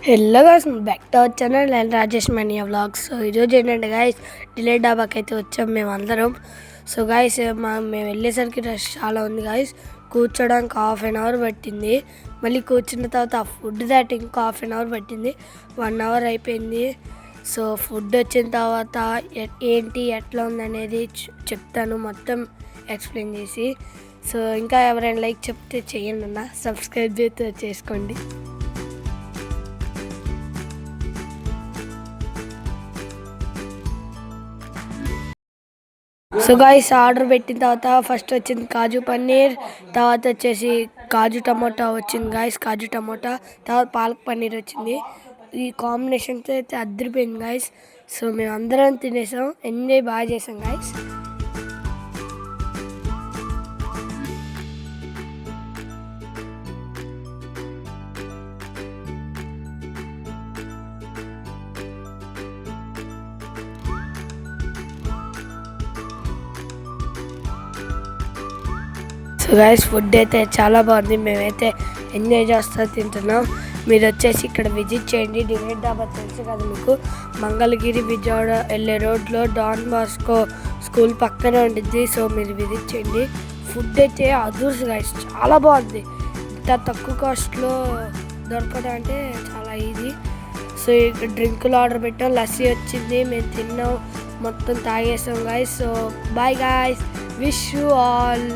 Hello guys, back to our channel and Rajesh money vlogs. So ఈరోజు ఏంటంటే guys, delete డాబాకి అయితే వచ్చాం మేమందరం. సో గైస్, మేము వెళ్ళేసరికి రష్ చాలా ఉంది గైస్. కూర్చోడానికి ½ అవర్ పట్టింది. మళ్ళీ కూర్చున్న తర్వాత ఫుడ్ దాటి ఇంకా ½ అవర్ పట్టింది. 1 అవర్ అయిపోయింది. సో ఫుడ్ వచ్చిన తర్వాత ఏంటి ఎట్లా ఉందనేది చెప్తాను, మొత్తం ఎక్స్ప్లెయిన్ చేసి. సో ఇంకా ఎవరైనా లైక్ చెప్తే చేయండి అన్న, సబ్స్క్రైబ్ అయితే చేసుకోండి. సో గైస్, ఆర్డర్ పెట్టిన తర్వాత ఫస్ట్ వచ్చింది కాజు పన్నీర్, తర్వాత వచ్చేసి కాజు టమోటా వచ్చింది గైస్, కాజు టమోటా, తర్వాత పాలక్ పన్నీర్ వచ్చింది. ఈ కాంబినేషన్తో అయితే అద్దరిపోయింది గైస్. సో మేము అందరం తినేసాం, ఎంజాయ్ బాగా చేసాం గైస్. సో గైస్, ఫుడ్ అయితే చాలా బాగుంది, మేమైతే ఎంజాయ్ చేస్తూ తింటున్నాం. మీరు వచ్చేసి ఇక్కడ విజిట్ చేయండి. డిలేట్ డాబా తెలుసు కదా మీకు, మంగళగిరి విజయవాడ వెళ్ళే రోడ్లో డాన్ బాస్కో స్కూల్ పక్కనే ఉండిద్ది. సో మీరు విజిట్ చేయండి. ఫుడ్ అయితే అదూర్స్ గైస్, చాలా బాగుంది. ఇంత తక్కువ కాస్ట్లో దొరకడం అంటే చాలా ఈజీ. సో ఇక్కడ డ్రింకులు ఆర్డర్ పెట్టాం, లస్సీ వచ్చింది, మేము తిన్నాం, మొత్తం తాగేసాం guys. So bye guys, wish you all.